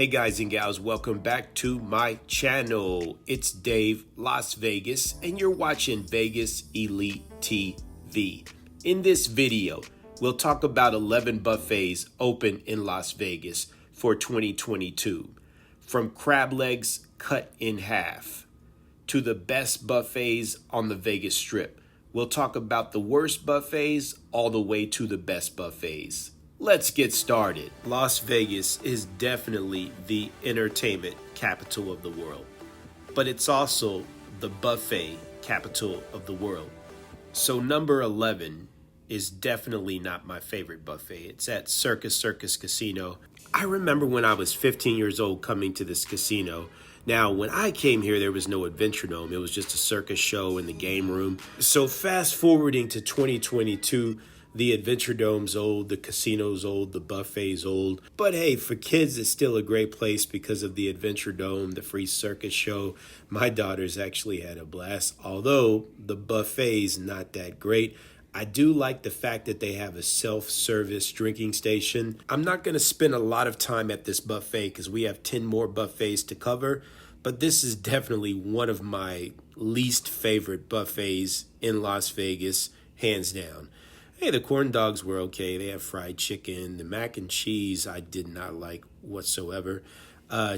Hey guys and gals, welcome back to my channel. It's Dave, Las Vegas, and you're watching Vegas Elite TV. In this video, we'll talk about 11 buffets open in Las Vegas for 2022. From crab legs cut in half to the best buffets on the Vegas Strip. We'll talk about the worst buffets all the way to the best buffets. Let's get started. Las Vegas is definitely the entertainment capital of the world, but it's also the buffet capital of the world. So number 11 is definitely not my favorite buffet. It's at Circus Circus Casino. I remember when I was 15 years old coming to this casino. Now, when I came here, there was no Adventure Dome. It was just a circus show in the game room. So fast forwarding to 2022, the Adventure Dome's old, the casino's old, the buffet's old. But hey, for kids, it's still a great place because of the Adventure Dome, the free circus show. My daughters actually had a blast. Although the buffet's not that great, I do like the fact that they have a self-service drinking station. I'm not going to spend a lot of time at this buffet because we have 10 more buffets to cover. But this is definitely one of my least favorite buffets in Las Vegas, hands down. Hey, the corn dogs were okay. They have fried chicken. The mac and cheese I did not like whatsoever.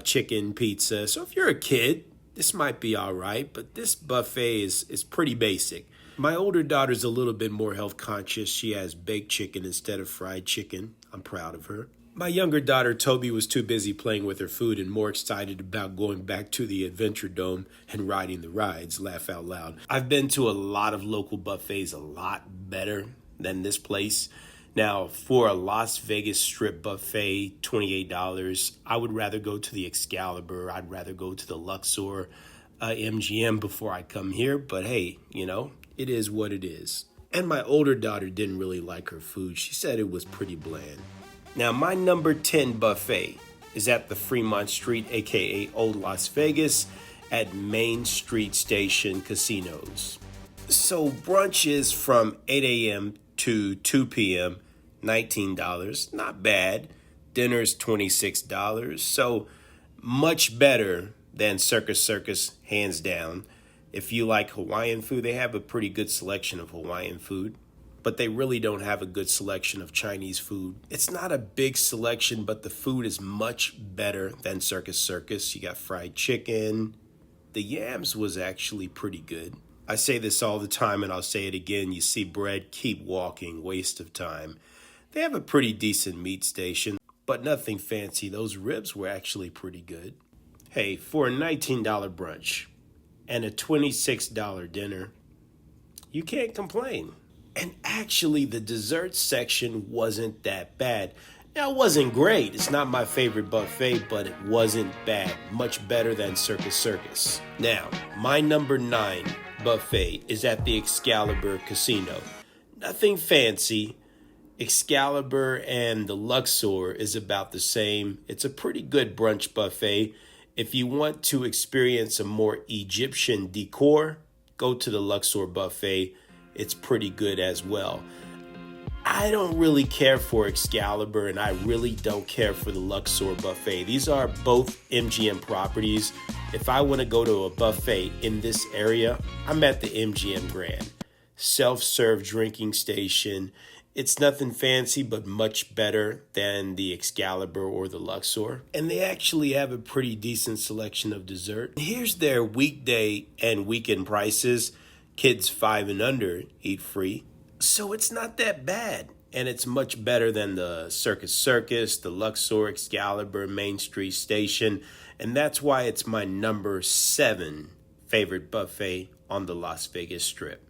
Chicken, pizza. So if you're a kid, this might be all right. But this buffet is pretty basic. My older daughter's a little bit more health conscious. She has baked chicken instead of fried chicken. I'm proud of her. My younger daughter, Toby, was too busy playing with her food and more excited about going back to the Adventure Dome and riding the rides. Laugh out loud. I've been to a lot of local buffets, a lot better than this place. Now, for a Las Vegas Strip buffet, $28, I would rather go to the Excalibur. I'd rather go to the Luxor, MGM before I come here. But hey, you know, it is what it is. And my older daughter didn't really like her food. She said it was pretty bland. Now, my number 10 buffet is at the Fremont Street, aka Old Las Vegas, at Main Street Station Casinos. So brunch is from 8 a.m. to 2 p.m., $19, not bad. Dinner's $26, so much better than Circus Circus, hands down. If you like Hawaiian food, they have a pretty good selection of Hawaiian food, but they really don't have a good selection of Chinese food. It's not a big selection, but the food is much better than Circus Circus. You got fried chicken. The yams was actually pretty good. I say this all the time, and I'll say it again. You see bread, keep walking, waste of time. They have a pretty decent meat station, but nothing fancy. Those ribs were actually pretty good. Hey, for a $19 brunch and a $26 dinner, you can't complain. And actually, the dessert section wasn't that bad. Now, it wasn't great. It's not my favorite buffet, but it wasn't bad. Much better than Circus Circus. Now, my number 9 buffet is at the Excalibur Casino. Nothing fancy. Excalibur and the Luxor is about the same. It's a pretty good brunch buffet. If you want to experience a more Egyptian decor, go to the Luxor buffet. It's pretty good as well. I don't really care for Excalibur, and I really don't care for the Luxor buffet. These are both MGM properties. If I want to go to a buffet in this area, I'm at the MGM Grand. Self-serve drinking station. It's nothing fancy, but much better than the Excalibur or the Luxor. And they actually have a pretty decent selection of dessert. Here's their weekday and weekend prices. Kids 5 and under eat free. So it's not that bad. And it's much better than the Circus Circus, the Luxor, Excalibur, Main Street Station. And that's why it's my number 7 favorite buffet on the Las Vegas Strip.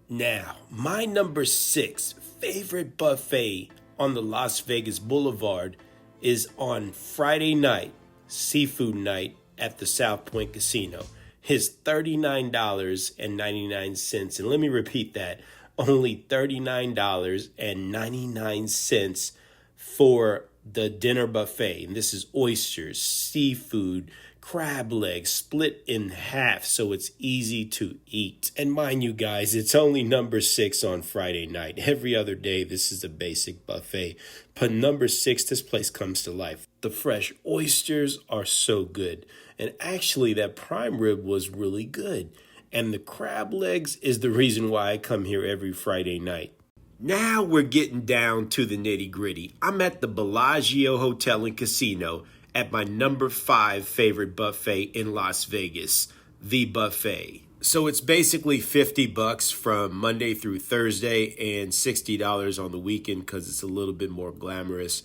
Now, my number 6 favorite buffet on the Las Vegas Boulevard is on Friday night, seafood night at the South Point Casino. It's $39.99. And let me repeat that. Only $39.99 for the dinner buffet, and this is oysters, seafood, crab legs split in half so it's easy to eat. And mind you guys, it's only number 6 on Friday night. Every other day, this is a basic buffet. But number 6, this place comes to life. The fresh oysters are so good. And actually, that prime rib was really good. And the crab legs is the reason why I come here every Friday night. Now we're getting down to the nitty gritty. I'm at the Bellagio Hotel and Casino at my number 5 favorite buffet in Las Vegas, the buffet. So it's basically $50 from Monday through Thursday and $60 on the weekend because it's a little bit more glamorous.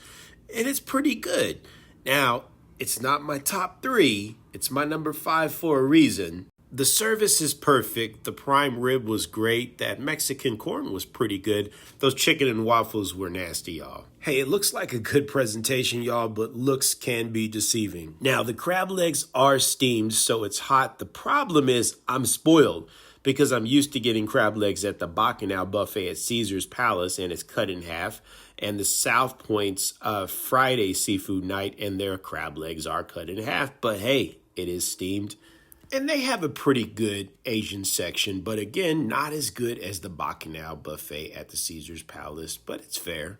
And it's pretty good. Now, it's not my top 3. It's my number 5 for a reason. The service is perfect. The prime rib was great. That Mexican corn was pretty good. Those chicken and waffles were nasty, y'all. Hey, it looks like a good presentation, y'all, but looks can be deceiving. Now, the crab legs are steamed, so it's hot. The problem is I'm spoiled because I'm used to getting crab legs at the Bacchanal Buffet at Caesar's Palace, and it's cut in half. And the South Point's Friday seafood night, and their crab legs are cut in half. But hey, it is steamed. And they have a pretty good Asian section, but again, not as good as the Bacchanal Buffet at the Caesar's Palace, but it's fair.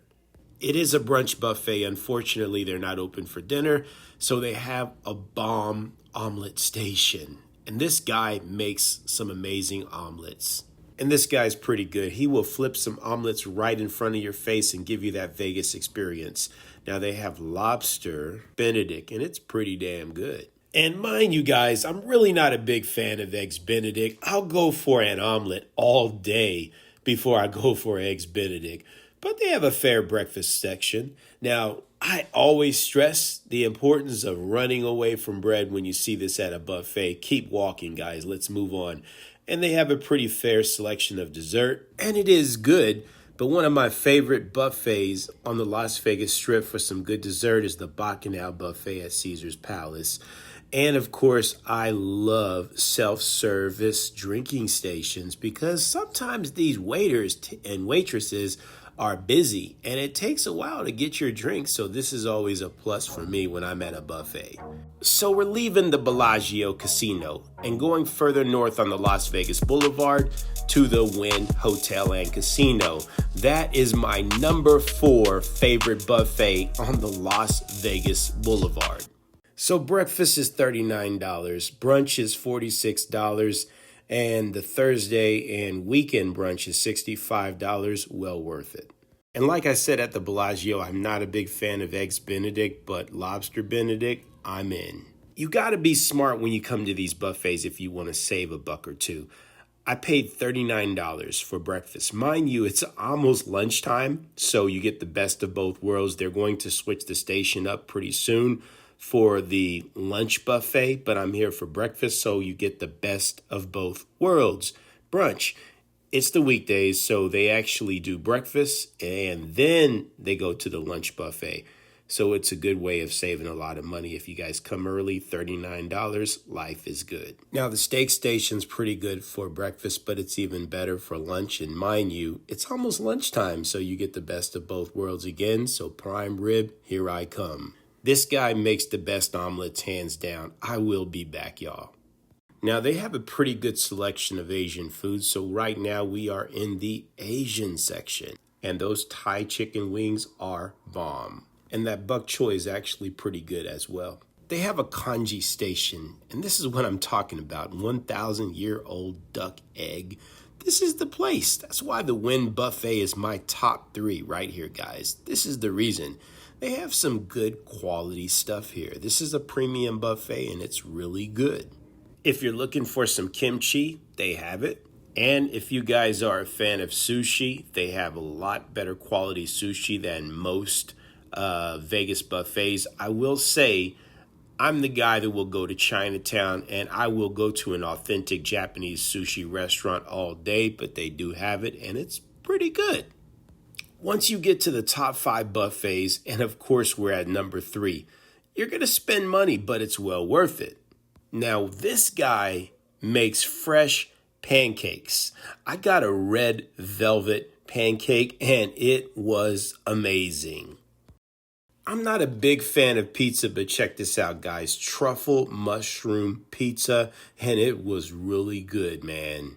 It is a brunch buffet. Unfortunately, they're not open for dinner, so they have a bomb omelet station. And this guy makes some amazing omelets. And this guy's pretty good. He will flip some omelets right in front of your face and give you that Vegas experience. Now, they have lobster Benedict, and it's pretty damn good. And mind you guys, I'm really not a big fan of Eggs Benedict. I'll go for an omelet all day before I go for Eggs Benedict. But they have a fair breakfast section. Now, I always stress the importance of running away from bread when you see this at a buffet. Keep walking, guys. Let's move on. And they have a pretty fair selection of dessert. And it is good. But one of my favorite buffets on the Las Vegas Strip for some good dessert is the Bacchanal Buffet at Caesar's Palace. And of course, I love self-service drinking stations because sometimes these waiters and waitresses are busy and it takes a while to get your drink. So this is always a plus for me when I'm at a buffet. So we're leaving the Bellagio Casino and going further north on the Las Vegas Boulevard to the Wynn Hotel and Casino. That is my number 4 favorite buffet on the Las Vegas Boulevard. So breakfast is $39, brunch is $46, and the Thursday and weekend brunch is $65, well worth it. And like I said at the Bellagio, I'm not a big fan of Eggs Benedict, but Lobster Benedict, I'm in. You gotta be smart when you come to these buffets if you wanna save a buck or two. I paid $39 for breakfast. Mind you, it's almost lunchtime, so you get the best of both worlds. They're going to switch the station up pretty soon for the lunch buffet, but I'm here for breakfast, so you get the best of both worlds. Brunch, it's the weekdays, so they actually do breakfast, and then they go to the lunch buffet. So it's a good way of saving a lot of money. If you guys come early, $39, life is good. Now, the steak station's pretty good for breakfast, but it's even better for lunch. And mind you, it's almost lunchtime, so you get the best of both worlds again. So prime rib, here I come. This guy makes the best omelets, hands down. I will be back, y'all. Now, they have a pretty good selection of Asian food, so right now we are in the Asian section. And those Thai chicken wings are bomb. And that bok choy is actually pretty good as well. They have a congee station, and this is what I'm talking about, 1,000-year-old duck egg. This is the place. That's why the Wynn Buffet is my top 3 right here, guys. This is the reason. They have some good quality stuff here. This is a premium buffet, and it's really good. If you're looking for some kimchi, they have it. And if you guys are a fan of sushi, they have a lot better quality sushi than most Vegas buffets. I will say, I'm the guy that will go to Chinatown, and I will go to an authentic Japanese sushi restaurant all day, but they do have it, and it's pretty good. Once you get to the top 5 buffets, and of course we're at number 3, you're going to spend money, but it's well worth it. Now, this guy makes fresh pancakes. I got a red velvet pancake, and it was amazing. I'm not a big fan of pizza, but check this out, guys. Truffle mushroom pizza, and it was really good, man.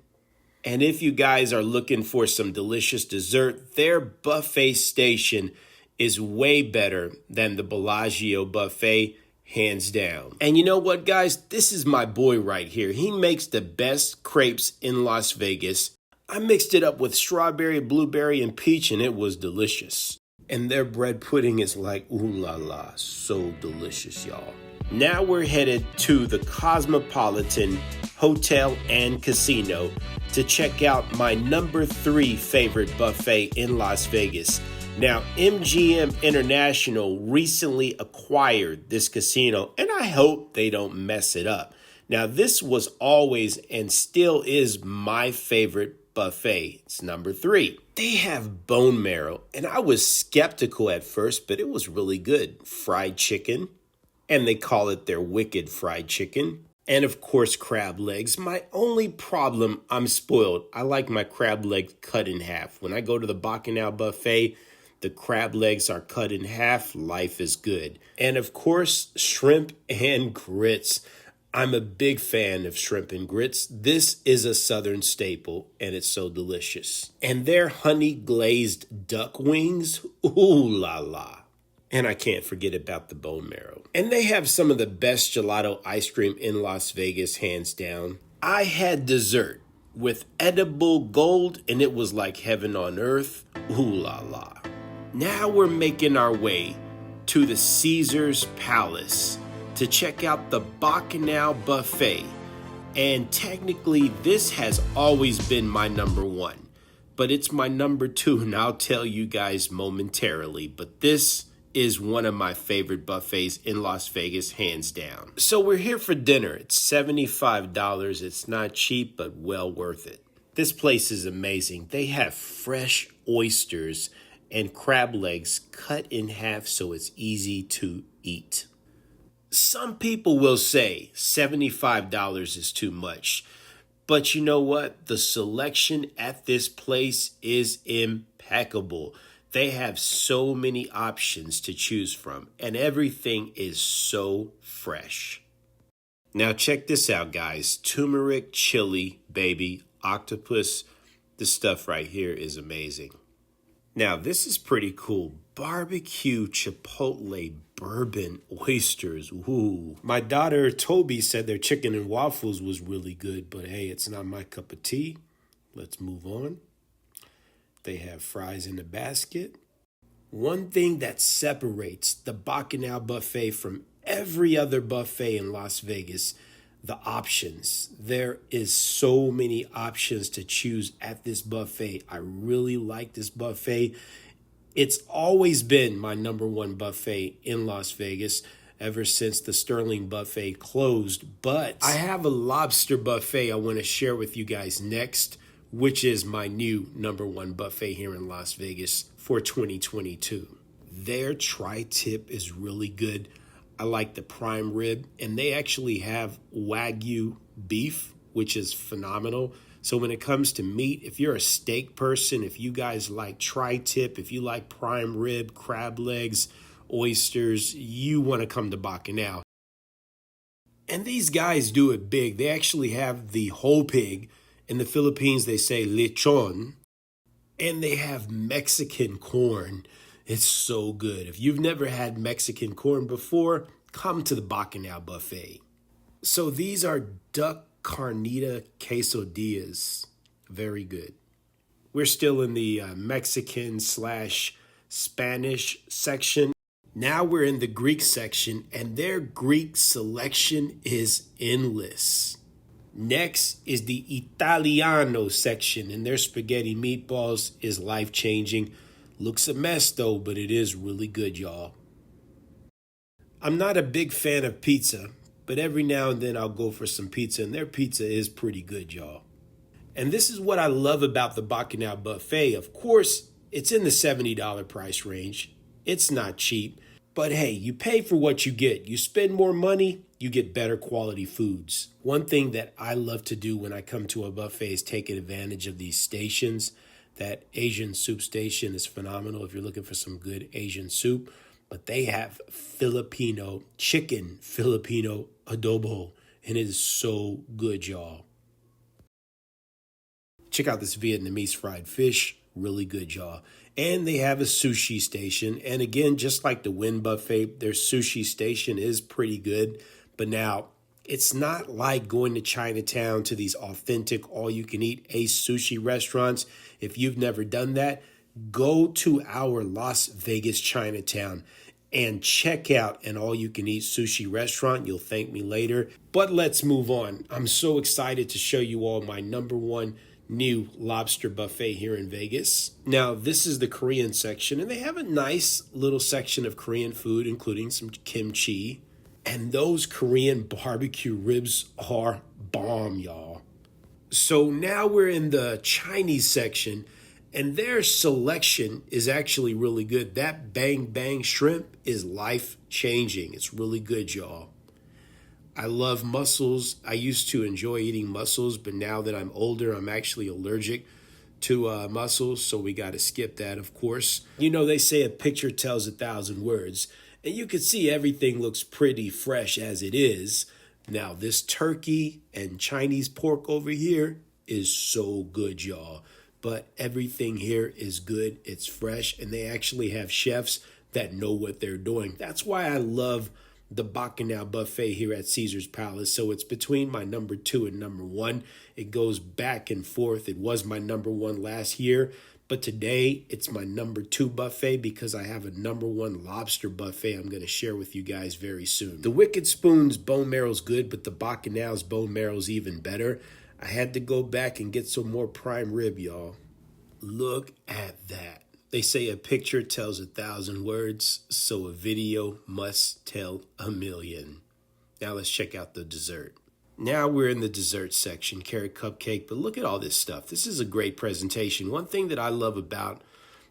And if you guys are looking for some delicious dessert, their buffet station is way better than the Bellagio buffet, hands down. And you know what, guys? This is my boy right here. He makes the best crepes in Las Vegas. I mixed it up with strawberry, blueberry, and peach, and it was delicious. And their bread pudding is like, ooh la la, so delicious, y'all. Now we're headed to the Cosmopolitan Hotel and Casino to check out my number 3 favorite buffet in Las Vegas. Now, MGM International recently acquired this casino, and I hope they don't mess it up. Now, this was always and still is my favorite buffet. It's number 3. They have bone marrow, and I was skeptical at first, but it was really good. Fried chicken, and they call it their wicked fried chicken. And of course, crab legs. My only problem, I'm spoiled. I like my crab legs cut in half. When I go to the Bacchanal Buffet, the crab legs are cut in half. Life is good. And of course, shrimp and grits. I'm a big fan of shrimp and grits. This is a Southern staple, and it's so delicious. And their honey glazed duck wings, ooh la la. And I can't forget about the bone marrow. And they have some of the best gelato ice cream in Las Vegas, hands down. I had dessert with edible gold, and it was like heaven on earth, ooh la la. Now we're making our way to the Caesar's Palace to check out the Bacchanal Buffet. And technically, this has always been my number 1. But it's my number 2, and I'll tell you guys momentarily. But this is one of my favorite buffets in Las Vegas, hands down. So we're here for dinner. It's $75. It's not cheap, but well worth it. This place is amazing. They have fresh oysters and crab legs cut in half so it's easy to eat. Some people will say $75 is too much, but you know what? The selection at this place is impeccable. They have so many options to choose from, and everything is so fresh. Now check this out, guys. Turmeric chili, baby, octopus. This stuff right here is amazing. Now, this is pretty cool. Barbecue chipotle bourbon oysters. Ooh. My daughter Toby said their chicken and waffles was really good, but hey, it's not my cup of tea. Let's move on. They have fries in the basket. One thing that separates the Bacchanal Buffet from every other buffet in Las Vegas, the options. There is so many options to choose at this buffet. I really like this buffet. It's always been my number 1 buffet in Las Vegas ever since the Sterling Buffet closed. But I have a lobster buffet I want to share with you guys next, which is my new number 1 buffet here in Las Vegas for 2022. Their tri-tip is really good. I like the prime rib, and they actually have Wagyu beef, which is phenomenal. So when it comes to meat, if you're a steak person, if you guys like tri-tip, if you like prime rib, crab legs, oysters, you want to come to Bacchanal. And these guys do it big. They actually have the whole pig. In the Philippines, they say lechon. And they have Mexican corn. It's so good. If you've never had Mexican corn before, come to the Bacchanal Buffet. So these are duck carnita quesadillas. Very good. We're still in the Mexican/Spanish section. Now we're in the Greek section, and their Greek selection is endless. Next is the Italiano section, and their spaghetti meatballs is life-changing. Looks a mess though, but it is really good, y'all. I'm not a big fan of pizza, but every now and then I'll go for some pizza, and their pizza is pretty good, y'all. And this is what I love about the Bacchanal Buffet. Of course, it's in the $70 price range. It's not cheap, but hey, you pay for what you get. You spend more money, you get better quality foods. One thing that I love to do when I come to a buffet is take advantage of these stations. That Asian soup station is phenomenal if you're looking for some good Asian soup. but they have Filipino chicken, Filipino adobo, and it is so good, y'all. Check out this Vietnamese fried fish, really good, y'all. And they have a sushi station. And again, just like the Wynn Buffet, their sushi station is pretty good. But now, it's not like going to Chinatown to these authentic all-you-can-eat Ace sushi restaurants. If you've never done that, go to our Las Vegas Chinatown and check out an all-you-can-eat sushi restaurant. You'll thank me later. But let's move on. I'm so excited to show you all my #1 new lobster buffet here in Vegas. Now, this is the Korean section, and they have a nice little section of Korean food, including some kimchi. And those Korean barbecue ribs are bomb, y'all. So now we're in the Chinese section, and their selection is actually really good. That bang bang shrimp is life-changing. It's really good, y'all. I love mussels. I used to enjoy eating mussels, but now that I'm older, I'm actually allergic to mussels, so we got to skip that, of course. You know, they say a picture tells 1,000 words, and you can see everything looks pretty fresh as it is. Now, this turkey and Chinese pork over here is so good, y'all. But everything here is good. It's fresh, and they actually have chefs that know what they're doing. That's why I love the Bacchanal Buffet here at Caesar's Palace. So it's between my #2 and #1. It goes back and forth. It was my #1 last year, but today it's my #2 buffet because I have a #1 lobster buffet I'm going to share with you guys very soon. The Wicked Spoon's bone marrow's good, but the Bacchanal's bone marrow's even better. I had to go back and get some more prime rib, y'all. Look at that. They say a picture tells 1,000 words, so a video must tell 1,000,000. Now let's check out the dessert. Now we're in the dessert section, carrot cupcake, but look at all this stuff. This is a great presentation. One thing that I love about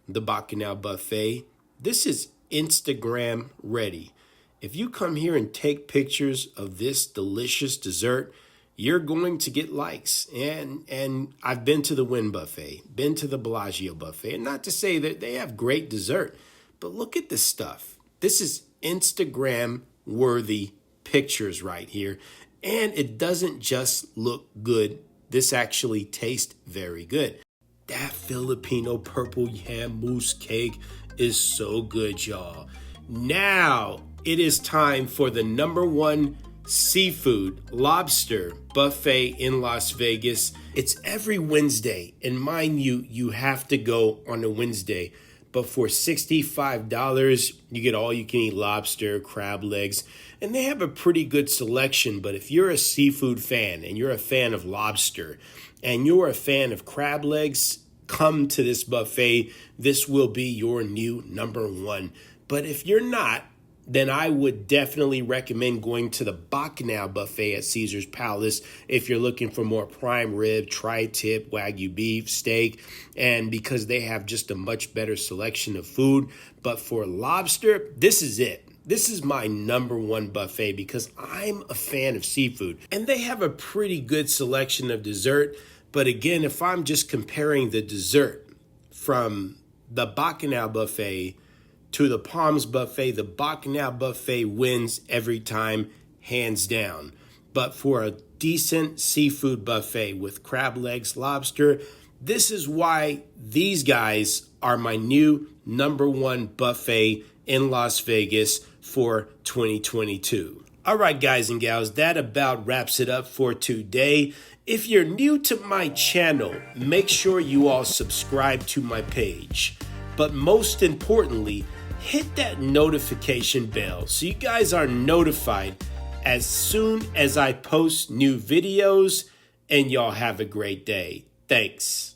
the Bacchanal Buffet, this is Instagram ready. If you come here and take pictures of this delicious dessert, you're going to get likes. And I've been to the Wynn Buffet, been to the Bellagio Buffet, and not to say that they have great dessert, but look at this stuff. This is Instagram-worthy pictures right here, and it doesn't just look good. This actually tastes very good. That Filipino purple yam mousse cake is so good, y'all. Now it is time for the #1 seafood lobster buffet in Las Vegas. It's every Wednesday, and mind you, you have to go on a Wednesday. But for $65, you get all you can eat lobster, crab legs, and they have a pretty good selection. But if you're a seafood fan and you're a fan of lobster and you're a fan of crab legs, come to this buffet. This will be your new #1. But if you're not, then I would definitely recommend going to the Bacchanal Buffet at Caesar's Palace if you're looking for more prime rib, tri-tip, Wagyu beef, steak, and because they have just a much better selection of food. But for lobster, this is it. This is my #1 buffet because I'm a fan of seafood. And they have a pretty good selection of dessert. But again, if I'm just comparing the dessert from the Bacchanal Buffet to the Palms Buffet, the Bacchanal Buffet wins every time, hands down. But for a decent seafood buffet with crab legs, lobster, this is why these guys are my new #1 buffet in Las Vegas for 2022. All right, guys and gals, that about wraps it up for today. If you're new to my channel, make sure you all subscribe to my page. But most importantly, hit that notification bell so you guys are notified as soon as I post new videos, and y'all have a great day. Thanks.